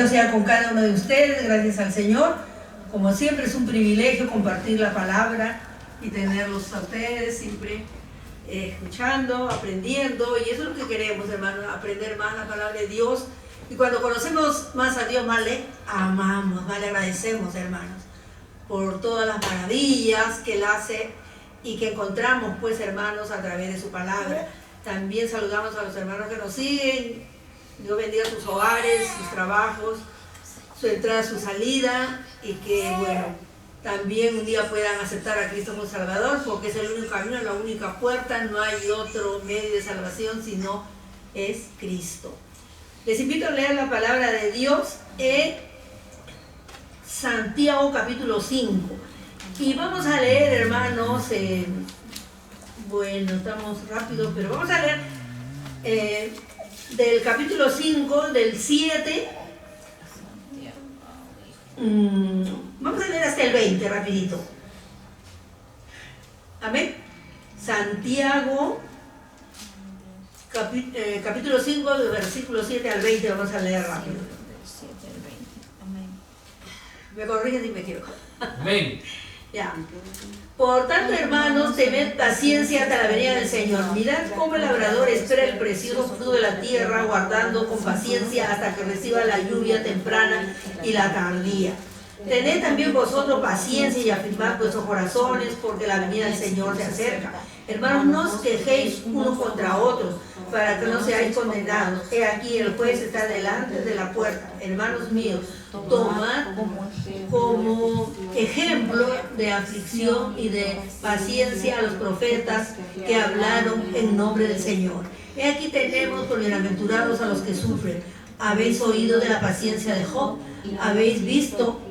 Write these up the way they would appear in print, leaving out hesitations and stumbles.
Dios sea con cada uno de ustedes, gracias al Señor. Como siempre es un privilegio compartir la palabra y tenerlos a ustedes siempre escuchando, aprendiendo, y eso es lo que queremos, hermanos, aprender más la palabra de Dios. Y cuando conocemos más a Dios, más le amamos, más le agradecemos, hermanos, por todas las maravillas que Él hace y que encontramos, pues, hermanos, a través de su palabra. También saludamos a los hermanos que nos siguen. Dios bendiga sus hogares, sus trabajos, su entrada, su salida, y que, bueno, también un día puedan aceptar a Cristo como Salvador, porque es el único camino, la única puerta, no hay otro medio de salvación sino es Cristo. Les invito a leer la palabra de Dios en Santiago capítulo 5. Y vamos a leer, hermanos, bueno, estamos rápidos, pero vamos a leer del capítulo 5, del 7. Vamos a leer hasta el 20, rapidito. Amén. Santiago, capítulo 5, del versículo 7 al 20, vamos a leer rápido. Me corrigen si me equivoco. Amén. Ya. Por tanto, hermanos, tened paciencia hasta la venida del Señor. Mirad cómo el labrador espera el precioso fruto de la tierra, guardando con paciencia hasta que reciba la lluvia temprana y la tardía. Tened también vosotros paciencia y afirmad vuestros corazones, porque la venida del Señor se acerca. Hermanos, no os quejéis unos contra otros, para que no seáis condenados. He aquí, el juez está delante de la puerta. Hermanos míos, tomad como ejemplo de aflicción y de paciencia a los profetas que hablaron en nombre del Señor. He aquí tenemos por bienaventurados a los que sufren. Habéis oído de la paciencia de Job, habéis visto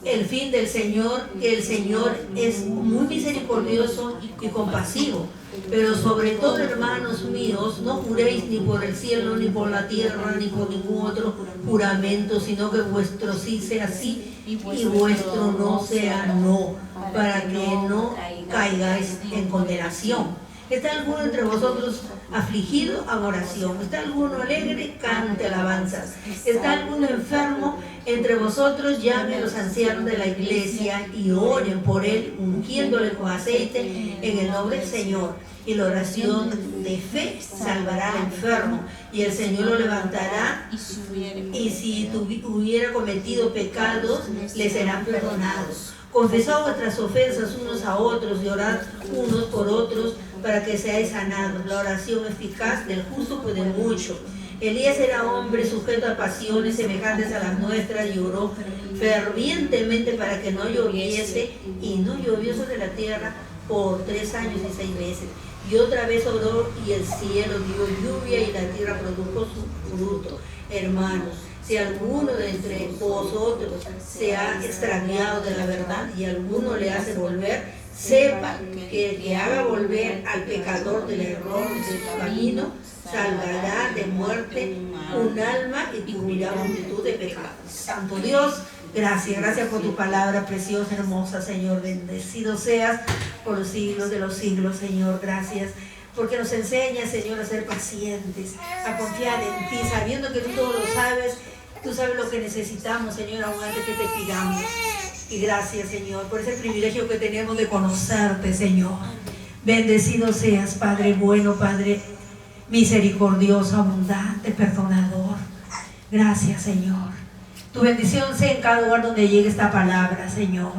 el fin del Señor, que el Señor es muy misericordioso y compasivo. Pero sobre todo, hermanos míos, no juréis ni por el cielo, ni por la tierra, ni por ningún otro juramento, sino que vuestro sí sea sí y vuestro no sea no, para que no caigáis en condenación. ¿Está alguno entre vosotros afligido? Haga oración. ¿Está alguno alegre? Cante alabanzas. ¿Está alguno enfermo entre vosotros? Llame a los ancianos de la iglesia y oren por él, ungiéndole con aceite en el nombre del Señor. Y la oración de fe salvará al enfermo, y el Señor lo levantará, y si hubiera cometido pecados, le serán perdonados. Confesad vuestras ofensas unos a otros y orad unos por otros para que seáis sanados. La oración eficaz del justo puede mucho. Elías era hombre sujeto a pasiones semejantes a las nuestras y oró fervientemente para que no lloviese, y no llovió sobre la tierra por 3 años y 6 meses. Y otra vez oró, y el cielo dio lluvia y la tierra produjo su fruto. Hermanos, si alguno de entre vosotros se ha extraviado de la verdad y alguno le hace volver, sepa que el que haga volver al pecador del error de su camino salvará de muerte un alma y cubrirá multitud de pecados. Santo Dios, gracias por tu palabra preciosa, hermosa, Señor. Bendecido seas por los siglos de los siglos, Señor. Gracias porque nos enseñas, Señor, a ser pacientes, a confiar en ti, sabiendo que tú todo lo sabes. Tú sabes lo que necesitamos, Señor, aún antes que te pidamos. Y gracias, Señor, por ese privilegio que tenemos de conocerte, Señor. Bendecido seas, Padre bueno, Padre misericordioso, abundante, perdonador. Gracias, Señor. Tu bendición sea en cada lugar donde llegue esta palabra, Señor.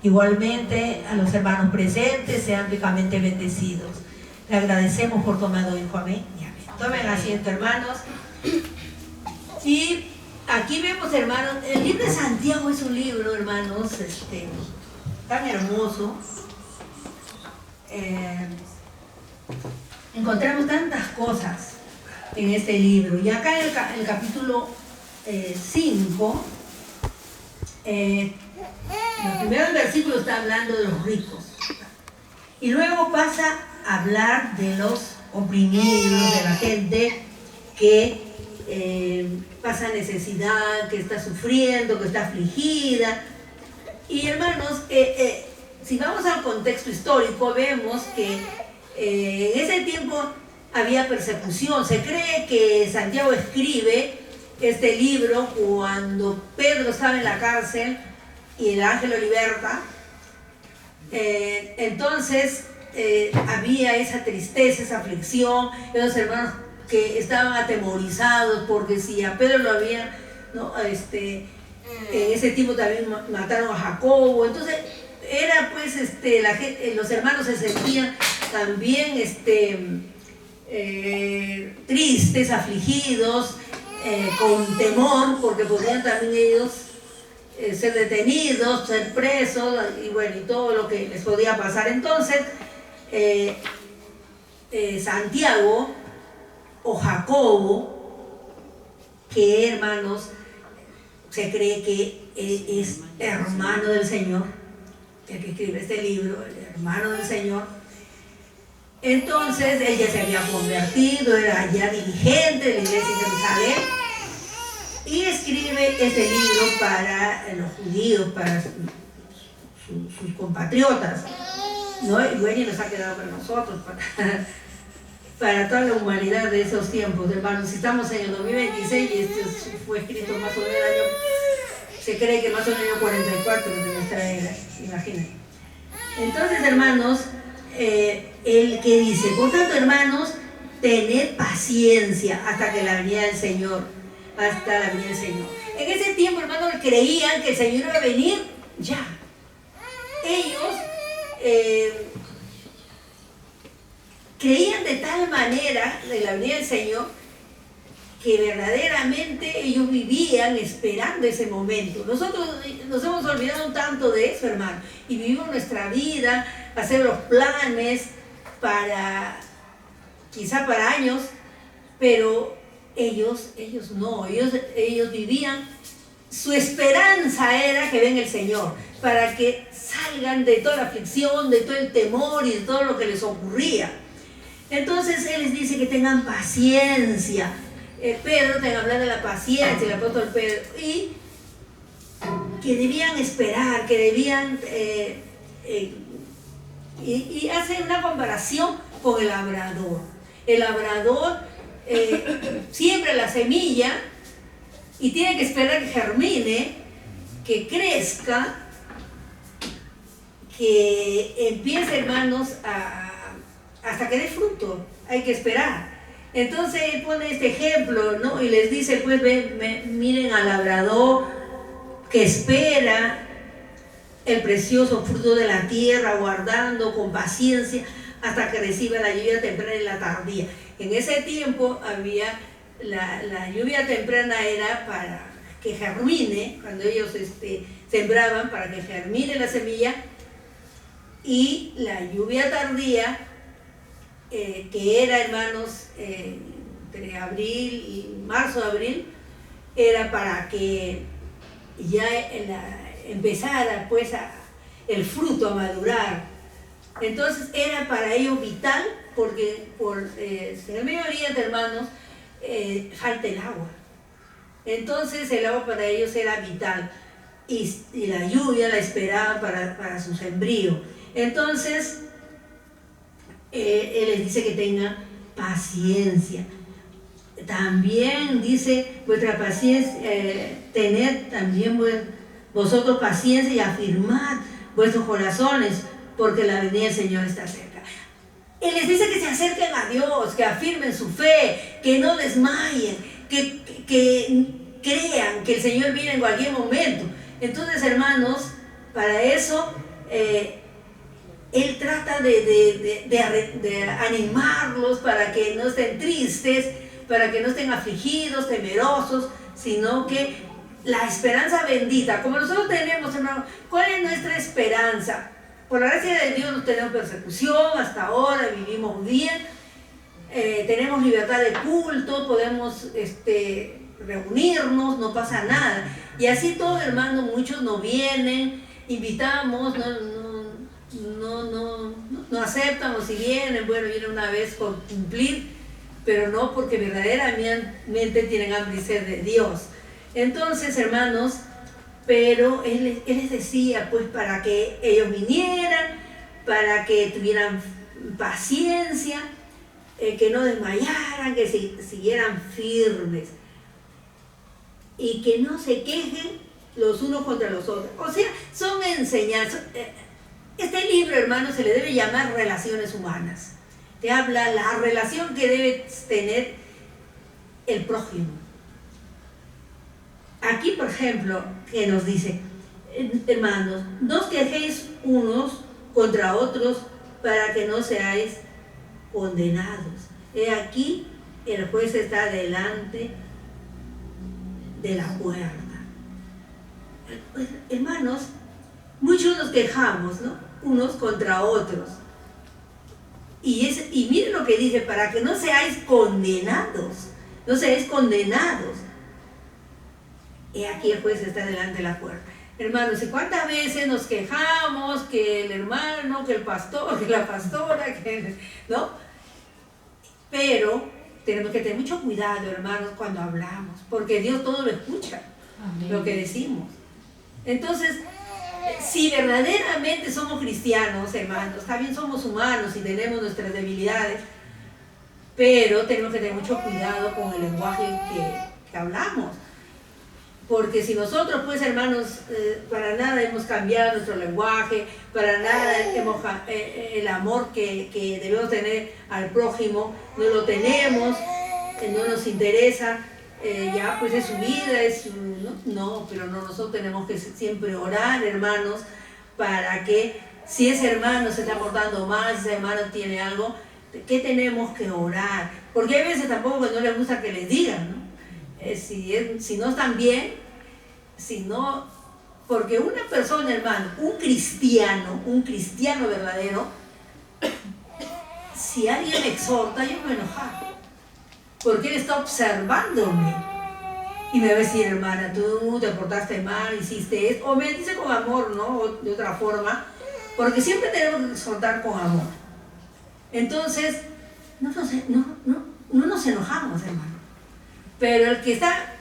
Igualmente a los hermanos presentes, sean ricamente bendecidos. Le agradecemos por tomado hijo. Amén y amén. Tomen asiento, hermanos. Y aquí vemos, hermanos, el libro de Santiago es un libro, hermanos, tan hermoso. Encontramos tantas cosas en este libro. Y acá en el capítulo 5, los primeros versículos está hablando de los ricos. Y luego pasa a hablar de los oprimidos, de la gente que pasa necesidad, que está sufriendo, que está afligida. Y hermanos, si vamos al contexto histórico, vemos que en ese tiempo había persecución. Se cree que Santiago escribe este libro cuando Pedro estaba en la cárcel y el ángel lo liberta. Entonces había esa tristeza, esa aflicción, esos hermanos que estaban atemorizados porque si a Pedro lo habían, ¿no? En ese tiempo también mataron a Jacobo. Entonces era pues los hermanos se sentían también tristes, afligidos, con temor, porque podían también ellos ser detenidos, ser presos, y bueno, y todo lo que les podía pasar. Entonces Santiago o Jacobo, que hermanos se cree que es hermano del Señor, el que escribe este libro, el hermano del Señor. Entonces él ya se había convertido, era ya dirigente de la iglesia de Jerusalén, y escribe este libro para los judíos, para sus compatriotas, ¿no? Y bueno, y nos ha quedado para nosotros, para toda la humanidad de esos tiempos, hermanos. Si estamos en el 2026 y esto fue escrito más o menos el año, se cree que más o menos el año 44 de nuestra era, imagínense. Entonces, hermanos, el que dice, por tanto, hermanos, tened paciencia hasta que la venida del Señor, hasta la venida del Señor. En ese tiempo, hermanos, creían que el Señor iba a venir ya. Ellos creían de tal manera de la venida del Señor que verdaderamente ellos vivían esperando ese momento. Nosotros nos hemos olvidado tanto de eso, hermano, y vivimos nuestra vida, hacer los planes quizá para años, pero ellos no, ellos vivían, su esperanza era que venga el Señor, para que salgan de toda la aflicción, de todo el temor y de todo lo que les ocurría. Entonces Él les dice que tengan paciencia. Pedro te habla de la paciencia, el apóstol Pedro, y que debían esperar, que debían, y hace una comparación con el labrador. El labrador siembra la semilla y tiene que esperar que germine, que crezca, que empiece, hermanos, hasta que dé fruto. Hay que esperar. Entonces él pone este ejemplo, ¿no? Y les dice, pues miren al labrador que espera el precioso fruto de la tierra, guardando con paciencia hasta que reciba la lluvia temprana y la tardía. En ese tiempo había la lluvia temprana, era para que germine, cuando ellos sembraban, para que germine la semilla, y la lluvia tardía, que era, hermanos, entre abril y marzo-abril, era para que ya empezara pues el fruto a madurar. Entonces era para ellos vital, porque en el Medio Oriente, hermanos, falta el agua. Entonces el agua para ellos era vital, y la lluvia la esperaban para su sembrío. Entonces Él les dice que tengan paciencia. También dice, vuestra paciencia, tened también vosotros paciencia y afirmad vuestros corazones, porque la venida del Señor está cerca. Él les dice que se acerquen a Dios, que afirmen su fe, que no desmayen, que crean que el Señor viene en cualquier momento. Entonces, hermanos, para eso Él trata de animarlos para que no estén tristes, para que no estén afligidos, temerosos, sino que la esperanza bendita, como nosotros tenemos, hermano, ¿cuál es nuestra esperanza? Por la gracia de Dios no tenemos persecución, hasta ahora vivimos bien, tenemos libertad de culto, podemos reunirnos, no pasa nada. Y así todo, hermano, muchos no vienen, invitamos, no aceptan, o si vienen, bueno, vienen una vez por cumplir, pero no porque verdaderamente tienen hambre y sed de Dios. Entonces, hermanos, pero él les decía, pues, para que ellos vinieran, para que tuvieran paciencia, que no desmayaran, que siguieran firmes. y que no se quejen los unos contra los otros. O sea, son enseñanzas. Este libro, hermano, se le debe llamar Relaciones Humanas. Te habla la relación que debe tener el prójimo. Aquí, por ejemplo, que nos dice, hermanos, no os quejéis unos contra otros para que no seáis condenados. He aquí, el juez está delante de la puerta. Pues, hermanos, muchos nos quejamos, ¿no? Unos contra otros. Y miren lo que dice, para que no seáis condenados. No seáis condenados. He aquí el juez está delante de la puerta. Hermanos, ¿y cuántas veces nos quejamos que el hermano, que el pastor, que la pastora, ¿no? Pero tenemos que tener mucho cuidado, hermanos, cuando hablamos, porque Dios todo lo escucha. Amén. Lo que decimos. Entonces, si verdaderamente somos cristianos, hermanos, también somos humanos y tenemos nuestras debilidades, pero tenemos que tener mucho cuidado con el lenguaje que hablamos. Porque si nosotros, pues, hermanos, para nada hemos cambiado nuestro lenguaje, para nada hemos, el amor que debemos tener al prójimo, no lo tenemos, no nos interesa, ya pues es su vida, no, pero nosotros tenemos que siempre orar, hermanos, para que si ese hermano se está portando mal, si ese hermano tiene algo, ¿qué tenemos que orar? Porque hay veces tampoco que no les gusta que les digan, ¿no? Si no están bien, porque una persona, hermano, un cristiano verdadero, si alguien me exhorta, yo me voy a enojar, porque él está observándome y me va a decir, hermana, tú te portaste mal, hiciste esto, o me dice con amor, ¿no? O de otra forma, porque siempre tenemos que exhortar con amor. Entonces, no nos enojamos, hermano. Pero el que está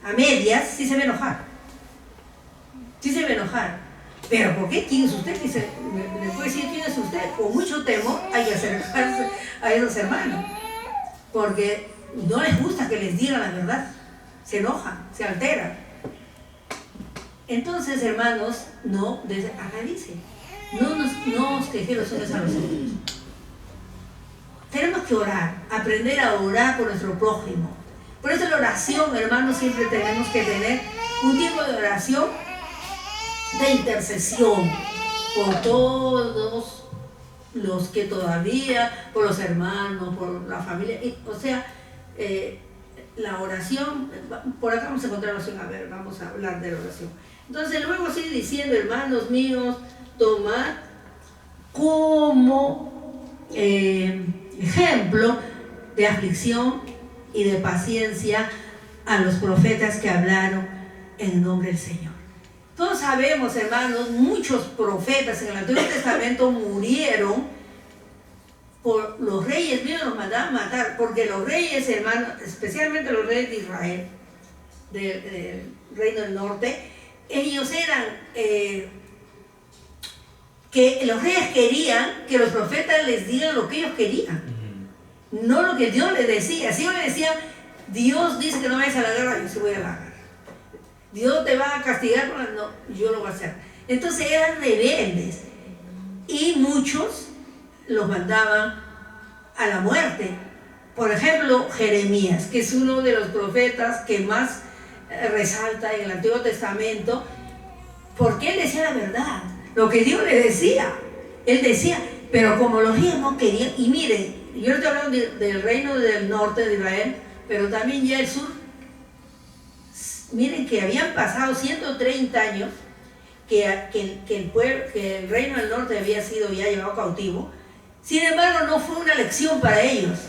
a medias, sí se va a enojar. Sí se va a enojar. ¿Pero por qué? ¿Quién es usted? ¿Me puede decir quién es usted? Con mucho temor hay que acercarse a esos hermanos. Porque no les gusta que les digan la verdad. Se enojan, se alteran. Entonces, hermanos, acá dice, no os quejéis los unos a los otros. Tenemos que orar, aprender a orar por nuestro prójimo. Por eso la oración, hermanos, siempre tenemos que tener un tiempo de oración, de intercesión, por todos los que todavía, por los hermanos, por la familia, o sea, la oración, por acá vamos a encontrar oración, a ver, vamos a hablar de la oración. Entonces luego sigue diciendo, hermanos míos, tomad como ejemplo de aflicción y de paciencia a los profetas que hablaron en nombre del Señor. Todos sabemos, hermanos, muchos profetas en el Antiguo Testamento murieron por los reyes, mismos los mandaban matar, porque los reyes, hermanos, especialmente los reyes de Israel, del Reino del Norte, ellos eran, que los reyes querían que los profetas les digan lo que ellos querían. No lo que Dios les decía. Si yo le decía, Dios dice que no vayas a la guerra, yo sí voy a la guerra. Dios te va a castigar, no, yo lo voy a hacer. Entonces eran rebeldes. Y muchos los mandaban a la muerte. Por ejemplo, Jeremías, que es uno de los profetas que más resalta en el Antiguo Testamento, porque él decía la verdad, lo que Dios le decía. Él decía, pero como los reyes no querían, y miren, yo no estoy hablando del reino del norte de Israel, pero también ya el sur. Miren que habían pasado 130 años que el reino del norte había sido ya llevado cautivo. Sin embargo, no fue una lección para ellos.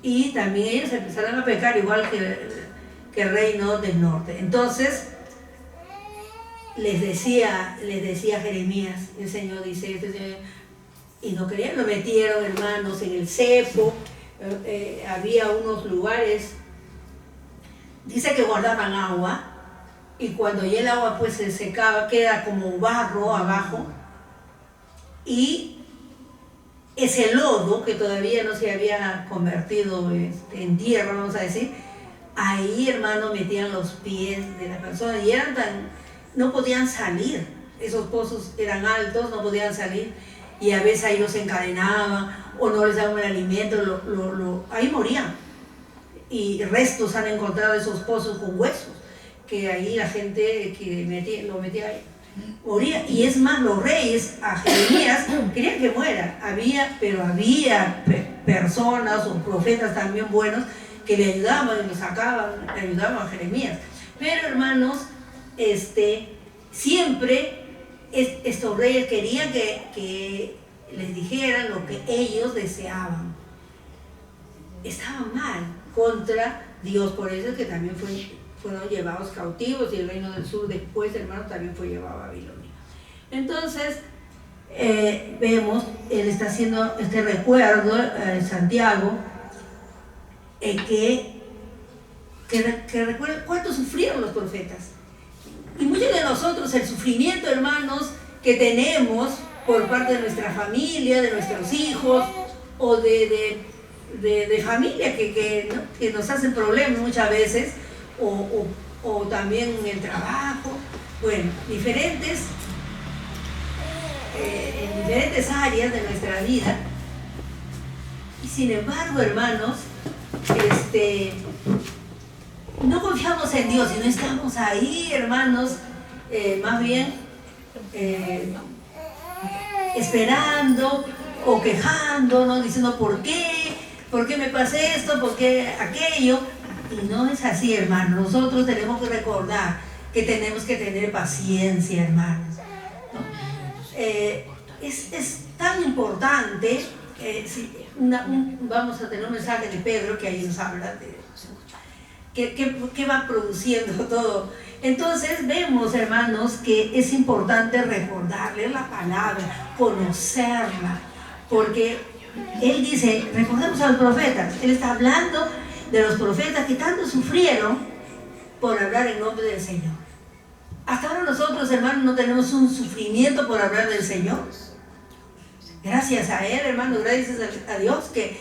Y también ellos empezaron a pecar igual que el reino del norte. Entonces, les decía Jeremías, el Señor dice, y no querían, lo metieron, hermanos, en el cepo. Había unos lugares, dice que guardaban agua, y cuando ya el agua pues se secaba, queda como barro abajo, y ese lodo que todavía no se había convertido en tierra, vamos a decir, ahí, hermano, metían los pies de la persona y no podían salir. Esos pozos eran altos, no podían salir, y a veces ahí los encadenaban o no les daban el alimento, ahí morían. Y restos han encontrado esos pozos con huesos, que ahí la gente que lo metía ahí moría. Y es más, los reyes a Jeremías querían que muera, pero había personas o profetas también buenos que le ayudaban y le ayudaban a Jeremías. Pero hermanos, siempre estos reyes querían que les dijeran lo que ellos deseaban. Estaban mal contra Dios, por eso es que también fueron llevados cautivos, y el reino del sur después, hermanos, también fue llevado a Babilonia. Entonces, vemos, él está haciendo este recuerdo, Santiago, que recuerda cuánto sufrieron los profetas. Y muchos de nosotros, el sufrimiento, hermanos, que tenemos por parte de nuestra familia, de nuestros hijos, o de familia que nos hacen problemas muchas veces, o también en el trabajo, bueno, en diferentes áreas de nuestra vida. Y sin embargo, hermanos, no confiamos en Dios y no estamos ahí, hermanos, más bien esperando o quejándonos, diciendo ¿por qué me pasa esto? ¿Por qué aquello? Y no es así, hermanos. Nosotros tenemos que recordar que tenemos que tener paciencia, hermanos, ¿no? Es tan importante, vamos a tener un mensaje de Pedro que ahí nos habla de qué va produciendo todo. Entonces vemos, hermanos, que es importante recordarle la palabra, conocerla, porque él dice, recordemos a los profetas. Él está hablando de los profetas que tanto sufrieron por hablar en nombre del Señor. Hasta ahora nosotros, hermanos, no tenemos un sufrimiento por hablar del Señor. Gracias a Él, hermanos, gracias a Dios que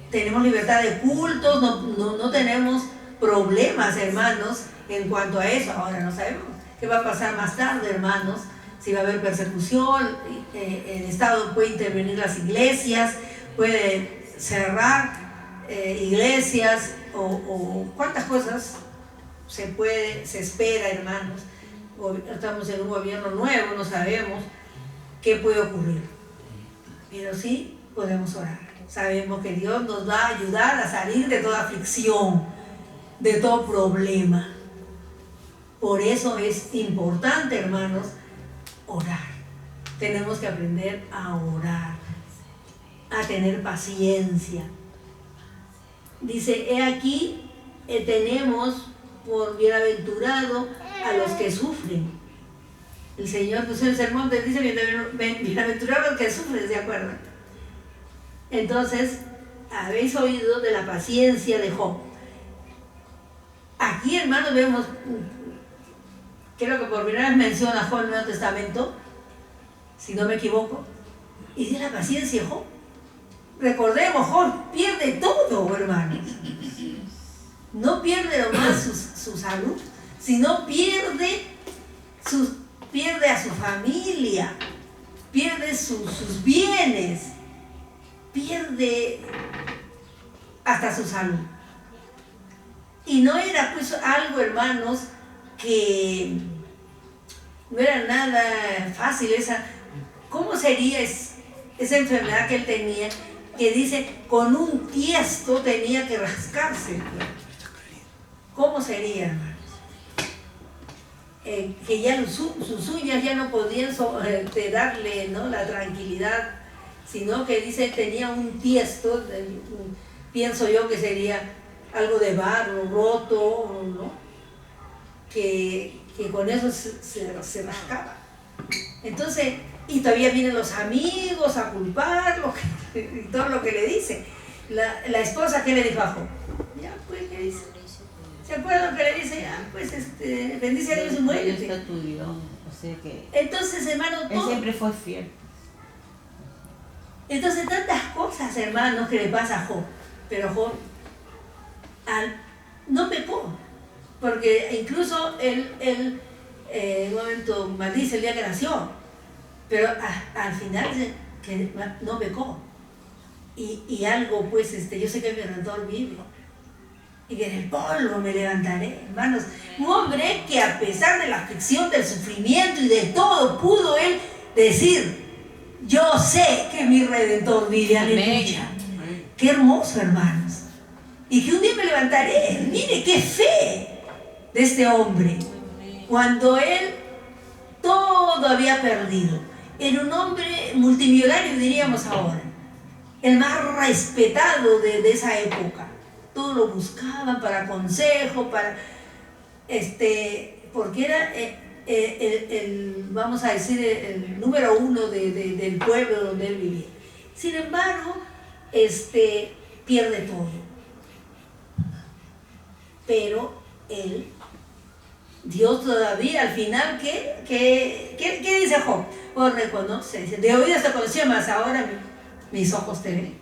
tenemos libertad de cultos, no tenemos problemas, hermanos, en cuanto a eso. Ahora no sabemos qué va a pasar más tarde, hermanos, si va a haber persecución, el Estado puede intervenir las iglesias, puede cerrar iglesias, o cuántas cosas se espera, hermanos. Estamos en un gobierno nuevo, no sabemos qué puede ocurrir, pero sí podemos orar. Sabemos que Dios nos va a ayudar a salir de toda aflicción, de todo problema. Por eso es importante, hermanos, orar. Tenemos que aprender a orar, a tener paciencia. Dice, he aquí, tenemos por bienaventurado a los que sufren. El Señor puso el sermón, te dice, bienaventurado a los que sufren, ¿se acuerdan? Entonces, habéis oído de la paciencia de Job. Aquí, hermanos, vemos, creo que por primera vez menciona Job en el Nuevo Testamento, si no me equivoco, y de la paciencia de Job. Recordemos, Job pierde todo, hermanos. No pierde nomás su salud, sino pierde a su familia, pierde sus bienes, pierde hasta su salud. Y no era pues algo, hermanos, que no era nada fácil. ¿Cómo sería esa enfermedad que él tenía? Que dice, con un tiesto tenía que rascarse. ¿Cómo sería, hermanos? Que ya sus uñas ya no podían darle, ¿no?, la tranquilidad, sino que dice tenía un tiesto, pienso yo que sería algo de barro roto, ¿no?, que con eso se rascaba. Entonces, y todavía vienen los amigos a culparlo y todo lo que le dice. La esposa, ¿qué le dijo a Job? Ya, pues, ¿qué dice? ¿Se acuerdan que le dice? Ya, pues, bendice a Dios y muere. Dios está tuyo, o sea que... Entonces, hermano, él siempre fue fiel. Entonces, tantas cosas, hermanos, que le pasa a Job. Pero Job, al no pecó, porque incluso él en un momento maldice el día que nació, pero al final dice que no pecó. Y algo, pues, yo sé que mi Redentor vive y que en el polvo me levantaré, hermanos. Un hombre que a pesar de la aflicción, del sufrimiento y de todo, pudo él decir: yo sé que mi Redentor vive, aleluya. Qué hermoso, hermanos. Y que un día me levantaré. Mire qué fe de este hombre, cuando él todo había perdido. Era un hombre multimillonario, diríamos ahora, el más respetado de esa época. Todos lo buscaban para consejo, porque era vamos a decir, el número uno del pueblo donde él vivía. Sin embargo, pierde todo. Pero Dios todavía, al final, ¿qué dice Job? Pues reconoce, dice: de oídas te conocía, mas ahora mis ojos te ven.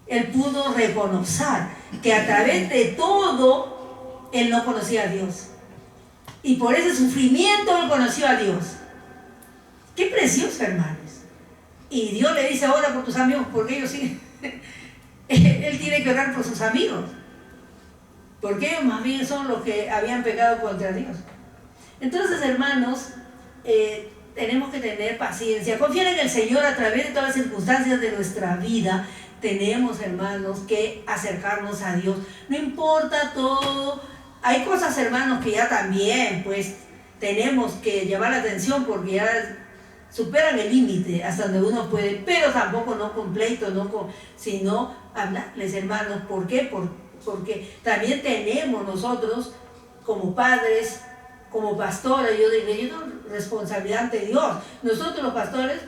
Él pudo reconocer que a través de todo él no conocía a Dios, y por ese sufrimiento él conoció a Dios. Qué precioso, hermanos. Y Dios le dice: ora por tus amigos, porque ellos sí. Él tiene que orar por sus amigos, porque ellos más bien son los que habían pecado contra Dios. Entonces, hermanos, tenemos que tener paciencia, confiar en el Señor a través de todas las circunstancias de nuestra vida. Tenemos, hermanos, que acercarnos a Dios. No importa todo. Hay cosas, hermanos, que ya también, pues, tenemos que llamar la atención, porque ya superan el límite hasta donde uno puede, pero tampoco no con pleito, sino hablarles, hermanos. ¿Por qué? Porque también tenemos nosotros, como padres, como pastores, yo digo, responsabilidad ante Dios. Nosotros los pastores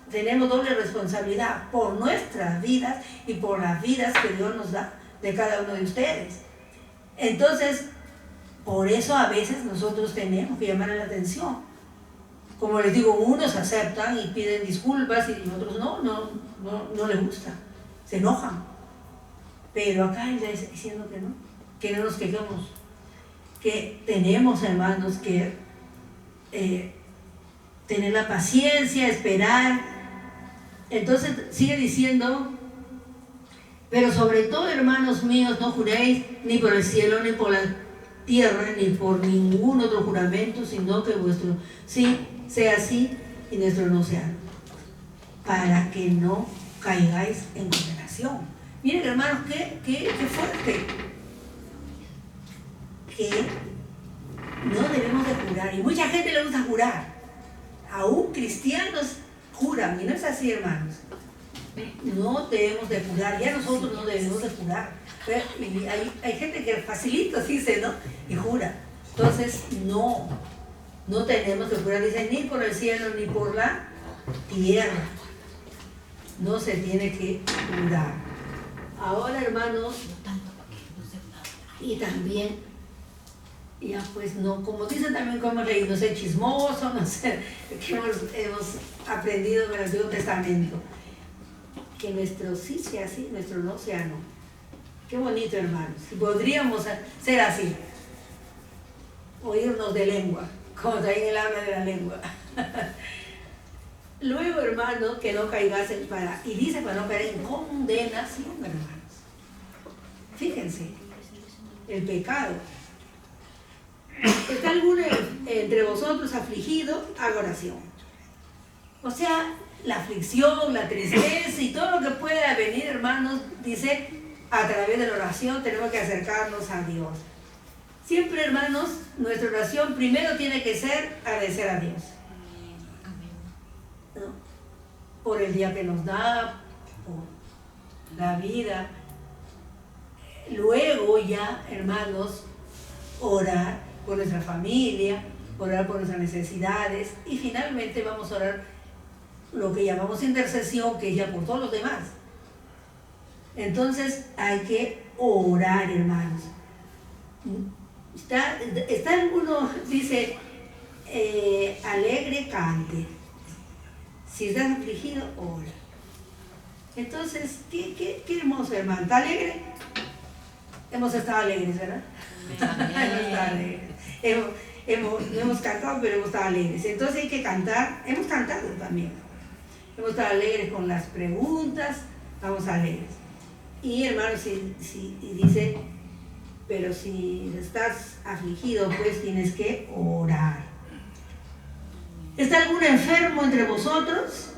tenemos doble responsabilidad por nuestras vidas y por las vidas que Dios nos da de cada uno de ustedes. Entonces, por eso a veces nosotros tenemos que llamar la atención. Como les digo, unos aceptan y piden disculpas y otros no les gusta, se enojan. Pero acá él está diciendo que no nos quejemos, que tenemos, hermanos, que tener la paciencia, esperar. Entonces sigue diciendo: pero sobre todo, hermanos míos, no juréis ni por el cielo, ni por la tierra, ni por ningún otro juramento, sino que vuestro sí sea sí y nuestro no sea no, para que no caigáis en condenación. Miren, hermanos, qué fuerte. Que no debemos de jurar, y mucha gente le gusta jurar. Aún cristianos juran, y no es así, hermanos. No debemos de jurar, ya nosotros no debemos de jurar. Y hay gente que facilito dice, ¿no? Y jura. Entonces, no tenemos que jurar, dice, ni por el cielo ni por la tierra. No se tiene que jurar. Ahora, hermanos, y también, ya pues no, como dicen también, como hemos leído, no ser chismoso, no ser, que hemos aprendido en el Antiguo Testamento. Que nuestro sí sea sí, nuestro no sea no. Qué bonito, hermanos. Si podríamos ser así, oírnos de lengua, como también él habla de la lengua. Luego, hermanos, que no caigasen y dice para no caer en condenación, hermanos. Fíjense, el pecado. ¿Está alguno entre vosotros afligido? Haga oración. O sea, la aflicción, la tristeza y todo lo que pueda venir, hermanos, dice, a través de la oración tenemos que acercarnos a Dios. Siempre, hermanos, nuestra oración primero tiene que ser agradecer a Dios, ¿no? Por el día que nos da, por la vida. Luego ya, hermanos, orar por nuestra familia, orar por nuestras necesidades, y finalmente vamos a orar lo que llamamos intercesión, que es ya por todos los demás. Entonces hay que orar, hermanos. Está alguno, dice, alegre cante. Si estás afligido, ora. Entonces, qué hermoso, hermano. ¿Está alegre? hemos estado alegres, ¿verdad? Hemos estado alegres. No hemos cantado, pero hemos estado alegres. Entonces hay que cantar, hemos cantado también. Hemos estado alegres con las preguntas, estamos alegres. Y hermano, y dice, pero si estás afligido, pues tienes que orar. ¿Está algún enfermo entre vosotros?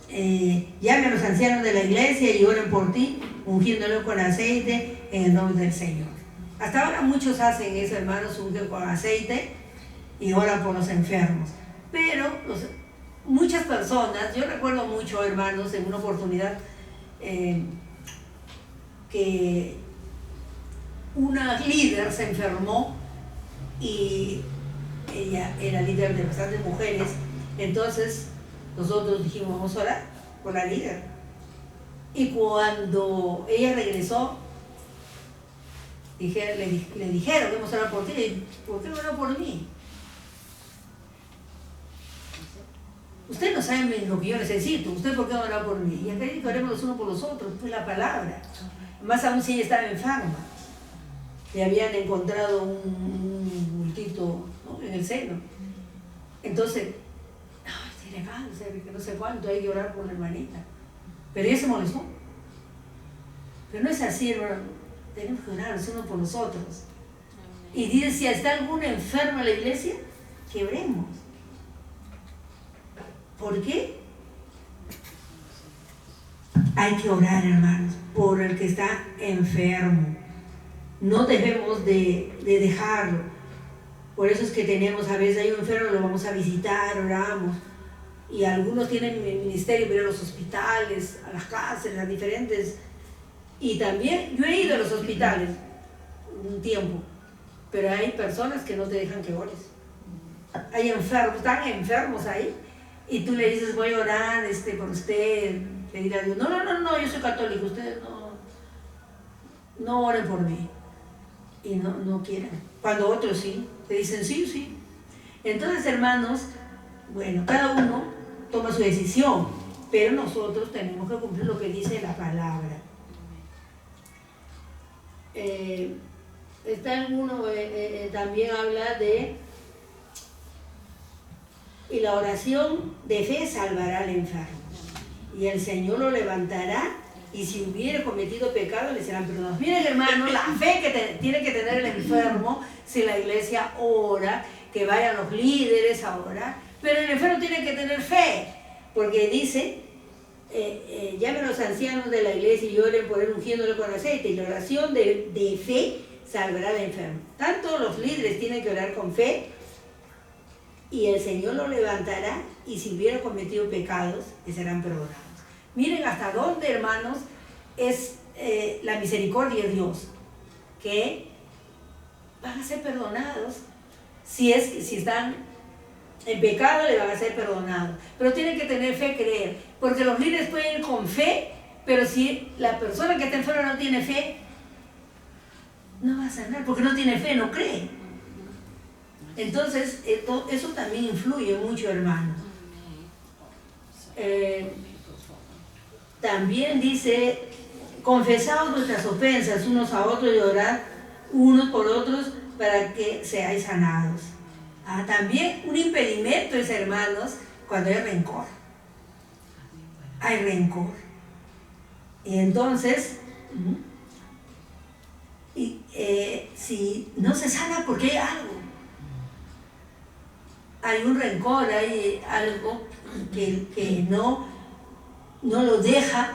Llame a los ancianos de la iglesia y oren por ti, ungiéndolo con aceite en el nombre del Señor. Hasta ahora muchos hacen eso, hermanos, ungen con aceite y oran por los enfermos. Pero muchas personas, yo recuerdo mucho, hermanos, en una oportunidad que una líder se enfermó y ella era líder de bastantes mujeres. Entonces nosotros dijimos, vamos a orar por la líder. Y cuando ella regresó, le dijeron que vamos a orar por ti. ¿Por qué no orar por mí? Usted no sabe lo que yo necesito. ¿Usted por qué no orar por mí? Y acá dice que oremos los unos por los otros. Pues la palabra. Más aún si ella estaba enferma. Le habían encontrado un bultito, ¿no?, en el seno. Entonces, tiene cáncer, que no sé cuánto, hay que orar por la hermanita. Pero ella se molestó. Pero no es así, hermano. Tenemos que orar los unos por los otros. Y dice, si está alguno enfermo en la iglesia, que oremos. ¿Por qué? Hay que orar, hermanos, por el que está enfermo. No debemos de dejarlo. Por eso es que tenemos, a veces hay un enfermo, lo vamos a visitar, oramos. Y algunos tienen ministerio, pero a los hospitales, a las cárceles, a diferentes. Y también, yo he ido a los hospitales un tiempo, pero hay personas que no te dejan que ores. Hay enfermos, están enfermos ahí, y tú le dices, voy a orar por usted. Le dirá Dios, no, yo soy católico, ustedes no oren por mí. Y no quieren. Cuando otros sí, te dicen sí. Entonces, hermanos, bueno, cada uno toma su decisión, pero nosotros tenemos que cumplir lo que dice la palabra. También habla de, y la oración de fe salvará al enfermo, y el Señor lo levantará, y si hubiere cometido pecado le serán perdonados. Miren, hermano, la fe que tiene que tener el enfermo, si la iglesia ora, que vayan los líderes a orar, pero el enfermo tiene que tener fe, porque dice, llamen a los ancianos de la iglesia y oren por él ungiéndolo con aceite, y la oración de fe salvará al enfermo. Tanto los líderes tienen que orar con fe, y el Señor lo levantará, y si hubiera cometido pecados le serán perdonados. Miren hasta dónde, hermanos, es la misericordia de Dios, que van a ser perdonados. Si están en pecado, le van a ser perdonados. Pero tienen que tener fe, creer, porque los líderes pueden ir con fe, pero si la persona que está enferma no tiene fe, no va a sanar, porque no tiene fe, no cree. Entonces, eso también influye mucho, hermanos. También dice, confesaos vuestras ofensas unos a otros y orad unos por otros para que seáis sanados. También un impedimento es, hermanos, cuando hay rencor. Hay rencor. Y entonces, si no se sana porque hay algo. Hay un rencor, hay algo que no lo deja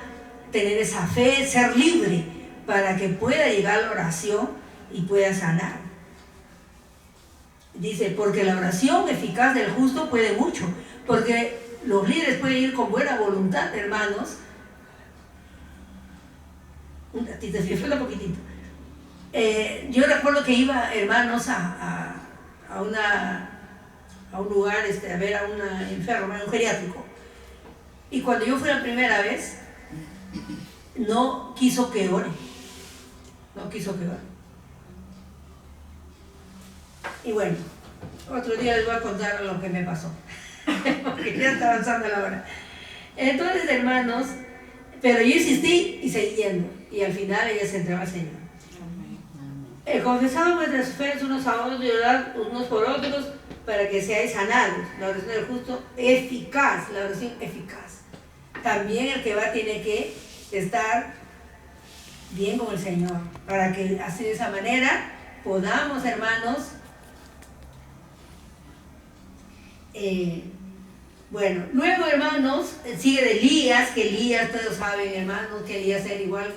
tener esa fe, ser libre, para que pueda llegar a la oración y pueda sanar. Dice, porque la oración eficaz del justo puede mucho, porque los líderes pueden ir con buena voluntad, hermanos. Un ratito, un poquitito. Yo recuerdo que iba, hermanos, a un lugar, a ver a una enferma, un geriátrico. Y cuando yo fui la primera vez, no quiso que ore. Y bueno, otro día les voy a contar lo que me pasó, porque ya está avanzando la hora. Entonces, hermanos, pero yo insistí y seguí yendo, y al final ella se entregó al Señor. Confesad vuestras ofensas unos a otros y orad unos por otros para que seáis sanados. La oración del justo eficaz, la oración eficaz. También el que va tiene que estar bien con el Señor, para que así de esa manera podamos, hermanos, bueno, luego, hermanos, sigue de Elías, que Elías, todos saben, hermanos, que Elías era igual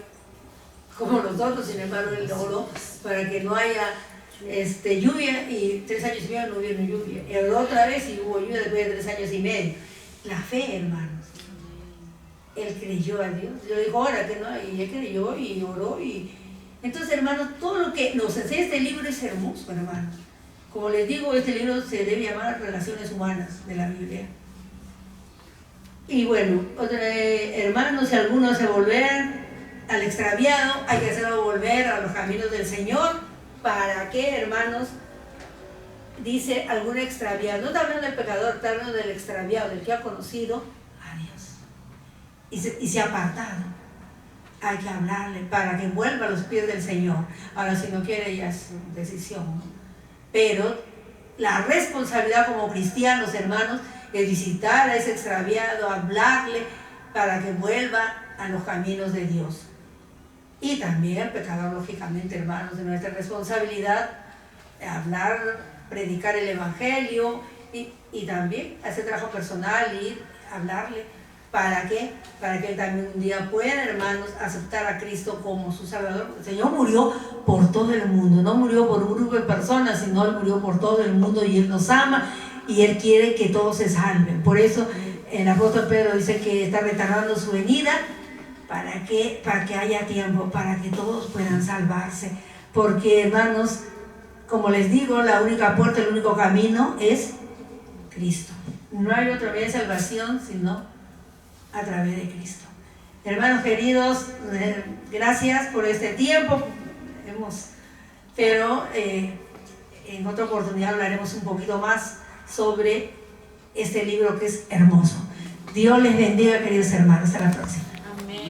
como nosotros, sin embargo, él oró para que no haya lluvia, y 3 años y medio no hubo lluvia. Y oró otra vez y hubo lluvia después de 3 años y medio. La fe, hermanos. Él creyó a Dios. Yo digo, ahora que no, y él creyó y oró. Entonces, hermanos, todo lo que nos enseña este libro es hermoso, hermanos. Como les digo, este libro se debe llamar Relaciones Humanas de la Biblia. Y bueno, hermanos, si algunos se volveran al extraviado, hay que hacerlo volver a los caminos del Señor. ¿Para qué, hermanos? Dice algún extraviado. No está hablando del pecador, está hablando del extraviado, del que ha conocido a Dios y se ha apartado. Hay que hablarle para que vuelva a los pies del Señor. Ahora, si no quiere, ya es su decisión, ¿no? Pero la responsabilidad como cristianos, hermanos, es visitar a ese extraviado, hablarle para que vuelva a los caminos de Dios. Y también el pecador, lógicamente, hermanos, de nuestra responsabilidad, hablar, predicar el Evangelio y también hacer trabajo personal y hablarle. ¿Para qué? Para que él también un día pueda, hermanos, aceptar a Cristo como su Salvador. El Señor murió por todo el mundo, no murió por un grupo de personas, sino Él murió por todo el mundo y Él nos ama y Él quiere que todos se salven. Por eso el apóstol Pedro dice que está retardando su venida para que haya tiempo, para que todos puedan salvarse. Porque, hermanos, como les digo, la única puerta, el único camino es Cristo. No hay otra vía de salvación sino a través de Cristo. Hermanos queridos, gracias por este tiempo. Pero en otra oportunidad hablaremos un poquito más sobre este libro que es hermoso. Dios les bendiga, queridos hermanos. Hasta la próxima.